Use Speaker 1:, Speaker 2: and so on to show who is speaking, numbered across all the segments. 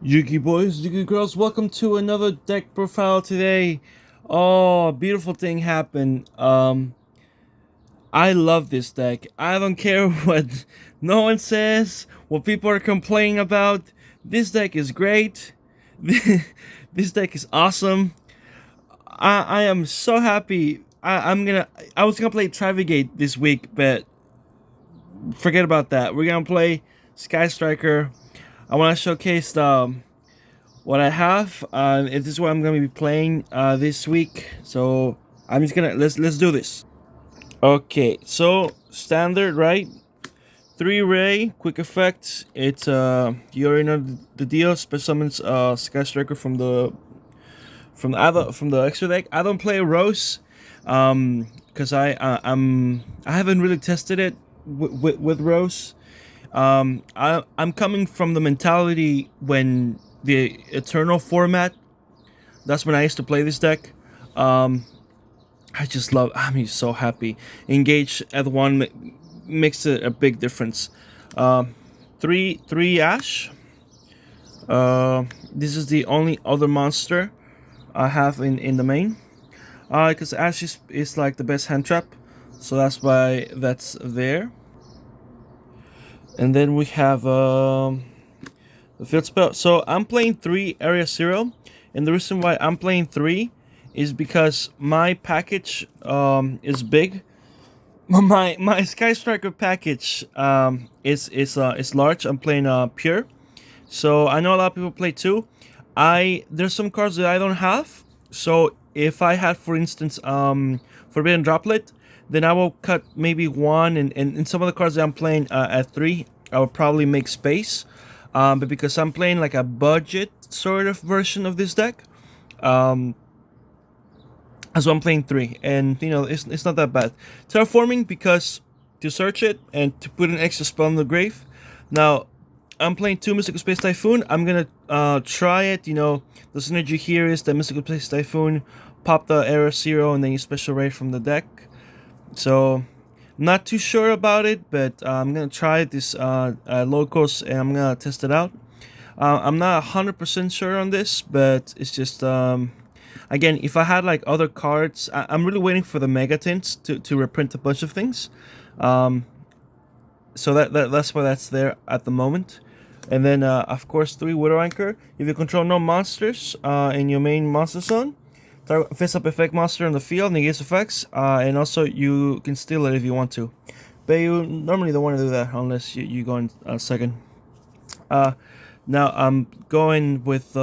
Speaker 1: Yugi boys, Yugi girls, welcome to another deck profile today. Oh, a beautiful thing happened. I love this deck. I don't care what no one says, what people are complaining about. This deck is great. This deck is awesome. I am so happy. I was gonna play Trivigate this week, but forget about that. We're gonna play Sky Striker. I want to showcase what I have. This is what I'm gonna be playing this week. So I'm just gonna let's do this. Okay, so standard, right? 3 ray, quick effect. It's you already know the deal. Special summons Sky Striker from the extra deck. I don't play Rose, because I haven't really tested it with Rose. I'm coming from the mentality when the Eternal format. That's when I used to play this deck. I just love. I'm so happy. Engage at one makes a big difference. Three Ash. This is the only other monster I have in the main. Because Ash is like the best hand trap, so that's why that's there. And then we have the field spell. So I'm playing 3 Area 0, and the reason why I'm playing 3 is because my package is big. My Sky Striker package is large. I'm playing pure, so I know a lot of people play 2. There's some cards that I don't have. So if I had, for instance, Forbidden Droplet, then I will cut maybe 1, and some of the cards that I'm playing at 3, I will probably make space. But because I'm playing like a budget sort of version of this deck, so I'm playing 3, and it's not that bad. Terraforming, because to search it and to put an extra spell in the grave. Now I'm playing 2 Mystical Space Typhoon. I'm gonna try it. The synergy here is that Mystical Space Typhoon pop the Era 0 and then you special raid from the deck. So not too sure about it, but I'm gonna try this locals, and I'm gonna test it out. I'm not 100% sure on this, but it's just again, if I had like other cards, I'm really waiting for the Mega Tints to reprint a bunch of things. So that's why that's there at the moment. And then of course 3 Widow Anchor. If you control no monsters in your main monster zone, face up effect monster on the field, negates effects, and also you can steal it if you want to. But you normally don't want to do that unless you go in second. Now I'm going with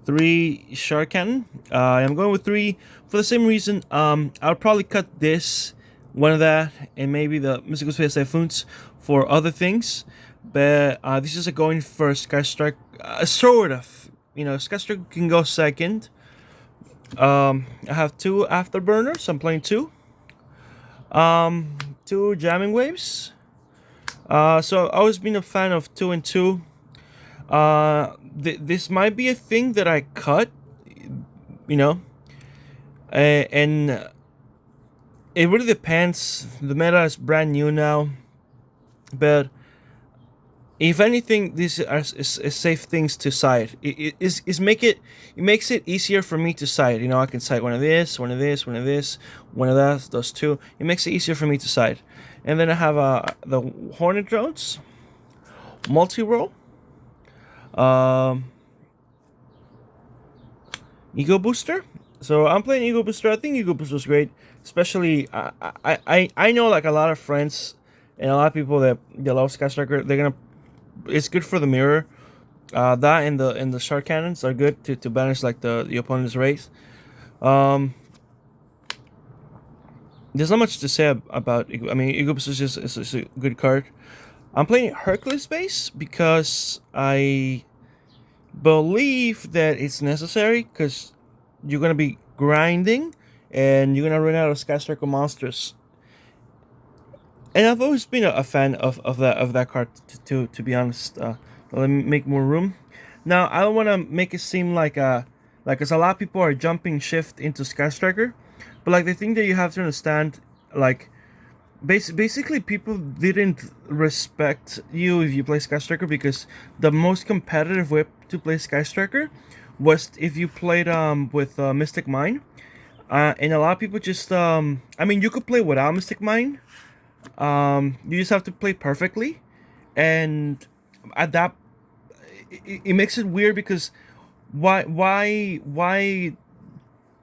Speaker 1: 3 Shark Cannon. I'm going with 3 for the same reason. I'll probably cut one of that, and maybe the Mystical Space Typhoons for other things. But this is a going for Sky Strike, sort of. Sky Strike can go second. I have 2 Afterburners. I'm playing 2. 2 Jamming Waves. So I've always been a fan of 2 and 2. This might be a thing that I cut, and it really depends. The meta is brand new now, but if anything, these is safe things to side. It makes it easier for me to side. I can side one of this, one of this, one of this, one of that, those 2. It makes it easier for me to side. And then I have the Hornet Drones, multi-roll, Ego Booster. So I'm playing Ego Booster. I think Ego Booster is great, especially I know like a lot of friends and a lot of people that love Sky Striker. It's good for the mirror. That and the Shark Cannons are good to banish like the opponent's race. There's not much to say about. I mean, Ego Booster is a good card. I'm playing Hercules Base because I believe that it's necessary, because you're gonna be grinding and you're gonna run out of Sky Striker monsters. And I've always been a fan of that card to be honest. Let me make more room. Now I don't want to make it seem like cause a lot of people are jumping shift into Sky Striker, but like the thing that you have to understand, like basically people didn't respect you if you play Sky Striker, because the most competitive way to play Sky Striker was if you played with Mystic Mine. And a lot of people just I mean, you could play without Mystic Mine. You just have to play perfectly, and at that it makes it weird, because why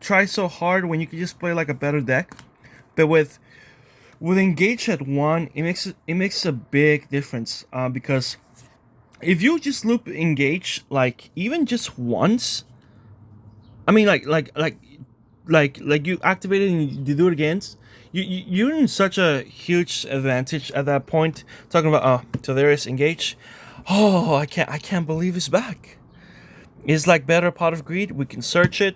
Speaker 1: try so hard when you could just play like a better deck? But with engage at one, it makes a big difference, because if you just loop engage like even just once, I mean like you activate it and you do it again, you're in such a huge advantage at that point. Talking about, so there is engage. Oh, I can't believe it's back. It's like better Pot of Greed. We can search it,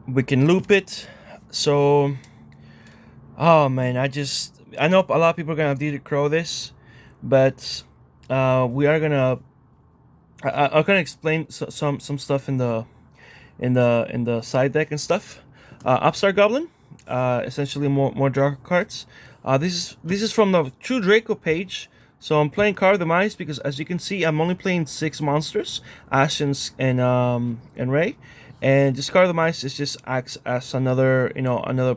Speaker 1: we can loop it. So, oh man, I know a lot of people are gonna de-crow this, but we are gonna I'm gonna explain some stuff in the side deck and stuff. Upstart Goblin, essentially more draw cards. This is from the True Draco page. So I'm playing Carve the Mice because, as you can see, I'm only playing 6 monsters, Ashen and Ray, and just Carve the Mice is just acts as another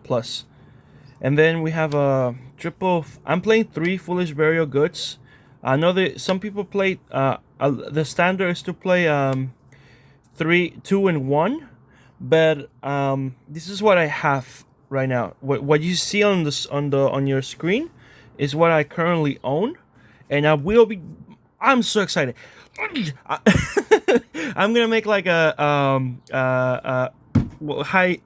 Speaker 1: plus. And then we have a triple. I'm playing 3 Foolish Burial Goods. I know that some people play. The standard is to play 2 and 1, but this is what I have right now. What you see on your screen is what I currently own, and I will be. I'm so excited. I'm gonna make like a high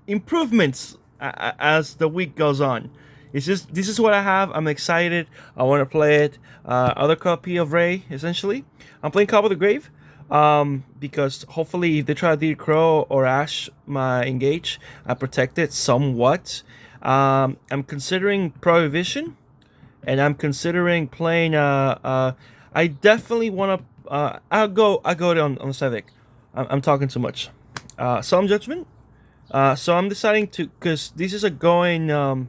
Speaker 1: improvements as the week goes on. It's just this is what I have. I'm excited. I want to play it. Other copy of Ray, essentially. I'm playing Cobble the Grave, because hopefully if they try to de-crow or Ash my engage, I protect it somewhat. I'm considering Prohibition, and I'm considering playing. I definitely want to. I'll go on the side deck. I'm talking too much. Solemn Judgment. So I'm deciding to, because this is a going. I'm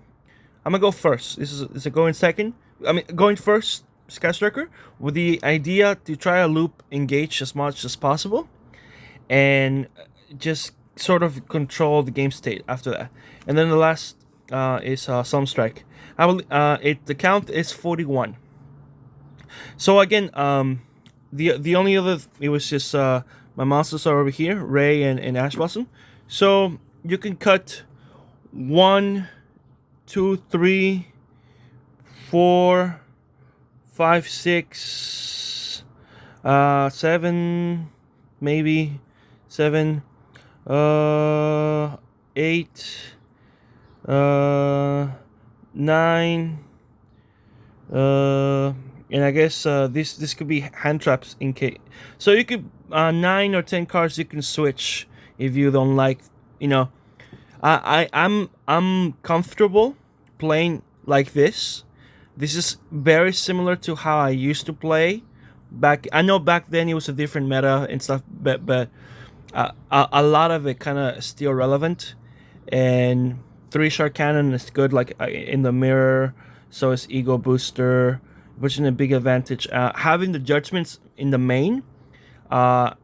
Speaker 1: gonna go first. This is a going second. I mean, going first, Sky Striker, with the idea to try to loop engage as much as possible, and just sort of control the game state after that. And then the last is Some Strike. I will. The count is 41. So again, the only other, it was just my monsters are over here, Ray and Ash Blossom. So you can cut 1, 2, 3, 4, 5, 6, 7, maybe 7, 8, 9, and I guess this could be hand traps in case. So you could 9 or 10 cards you can switch if you don't like. I'm comfortable playing like this. This is very similar to how I used to play back. I know back then it was a different meta and stuff, but a lot of it kind of still relevant. And 3-shard cannon is good, like in the mirror. So is ego booster, which is a big advantage. Having the judgments in the main, like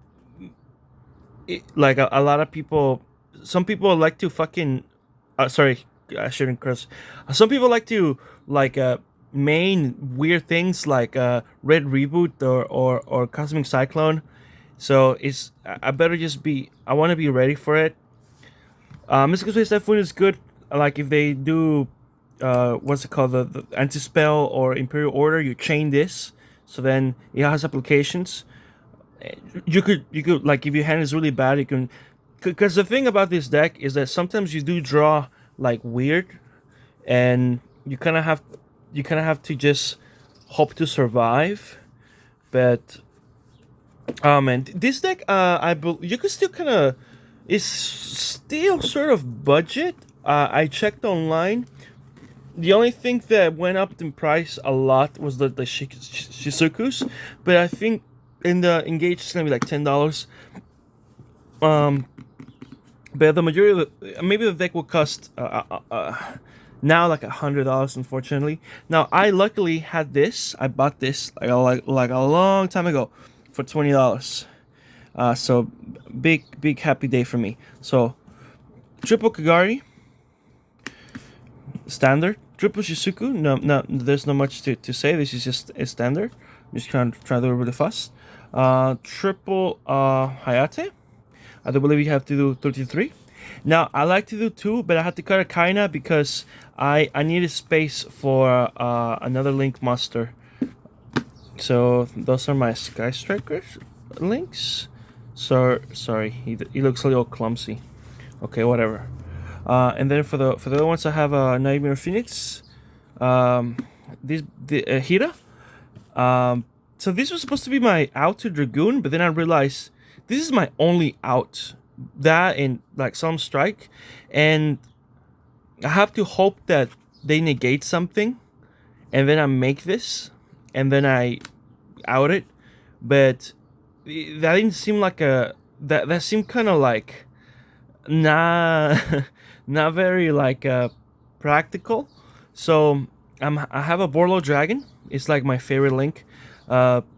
Speaker 1: a lot of people, some people like to fucking. Sorry, I shouldn't curse. Some people like to main weird things like Red Reboot or Cosmic Cyclone. So I better just be. I want to be ready for it. Mystical Space Typhoon is good. Like if they do, what's it called, the anti-spell or Imperial Order, you chain this, so then it has applications. You could like, if your hand is really bad, you can, because the thing about this deck is that sometimes you do draw like weird, and you kind of have to just hope to survive. But oh man, this deck, you could still kind of, it's still sort of budget. I checked online. The only thing that went up in price a lot was the Shizukus, but I think in the Engage it's gonna be like $10. But the majority of maybe the deck will cost Now like $100, unfortunately. Now I luckily had this. I bought this like a long time ago for $20. So big happy day for me. So triple Kagari, standard. Triple Shizuku, no, there's not much to say. This is just a standard. I'm just trying to do it really fast. Triple Hayate. I do believe you have to do 33. Now I like to do 2, but I had to cut a kinda because I needed space for another Link monster. So those are my Sky Strikers links. So sorry, he looks a little clumsy. Okay, whatever. And then for the other ones, I have Nightmare Phoenix, the Hira. So this was supposed to be my out to Dragoon, but then I realized this is my only out. That and like some strike, and I have to hope that they negate something, and then I make this, and then I out it. But that didn't seem like that seemed kind of like nah not very like practical. So I have a Borlo Dragon. It's like my favorite link.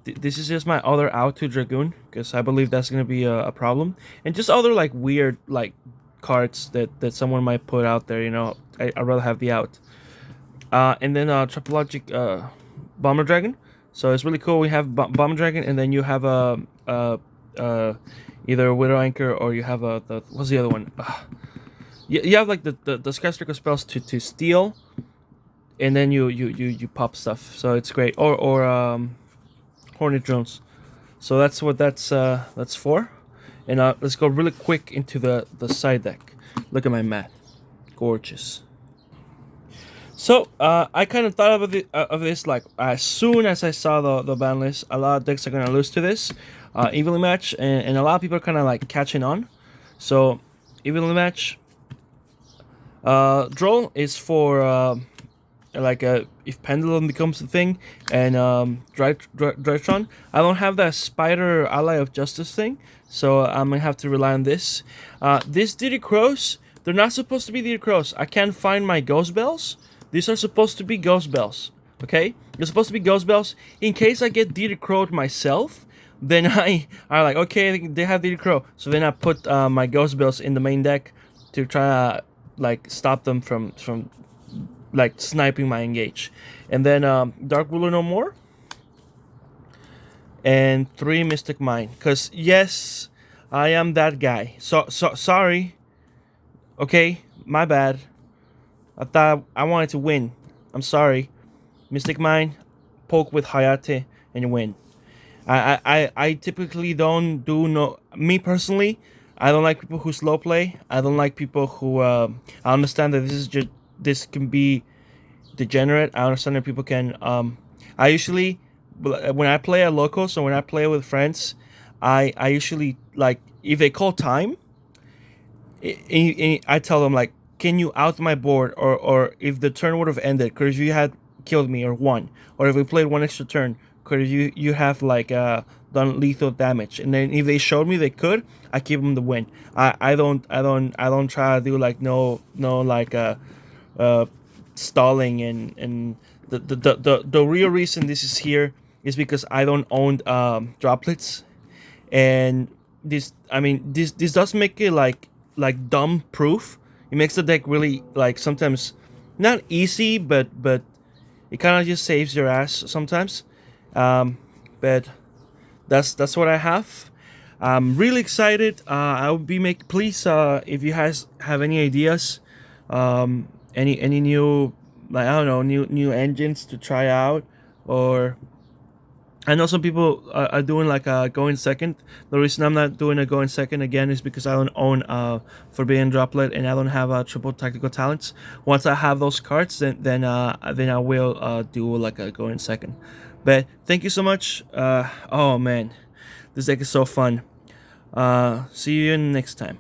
Speaker 1: This is just my other out to Dragoon because I believe that's gonna be a problem, and just other like weird like cards that someone might put out there. You know, I'd rather have the out. And then Tropologic Bomber Dragon. So it's really cool. We have Bomber Dragon, and then you have either Widow Anchor or you have what's the other one? You have like the Sky Striker spells to steal, and then you pop stuff. So it's great. Or Hornet Drones. So that's what that's for. And let's go really quick into the side deck. Look at my mat, gorgeous. So I kind of thought of this like as soon as I saw the ban list. A lot of decks are gonna lose to this evenly match, and a lot of people are kind of like catching on. So evenly match. Droll is for like if Pendulum becomes a thing, and Drytron. I don't have that Spider Ally of Justice thing, so I'm gonna have to rely on this. This Diddy Crows, they're not supposed to be Diddy Crows. I can't find my Ghost Bells. These are supposed to be Ghost Bells. Okay, they're supposed to be Ghost Bells. In case I get Diddy Crowed myself, then I like okay, they have Diddy Crow, so then I put my Ghost Bells in the main deck to try to like stop them from like sniping my engage. And then Dark Ruler No More, and 3 Mystic Mine, because yes, I am that guy. So sorry, okay, my bad. I thought I wanted to win. I'm sorry. Mystic Mine, poke with Hayate and win. I typically don't do no. Me personally, I don't like people who slow play. I don't like people who. I understand that this can be degenerate. I understand that people can. I usually, when I play at locals or when I play with friends, I usually like if they call time. I tell them like, can you out my board, or if the turn would have ended, because you had killed me or won, or if we played one extra turn, because you have like done lethal damage, and then if they showed me they could, I give them the win. I don't try to do like no like stalling, and the real reason this is here is because I don't own droplets, and this does make it like dumb proof. It makes the deck really like sometimes not easy, but it kind of just saves your ass sometimes. But that's what I have. I'm really excited. I would be please if you guys have any ideas, any new like I don't know new engines to try out, or I know some people are doing like a going second. The reason I'm not doing a going second again is because I don't own Forbidden Droplet, and I don't have triple tactical talents. Once I have those cards, then I will do like a going second. But thank you so much. Oh man, this deck is so fun. See you next time.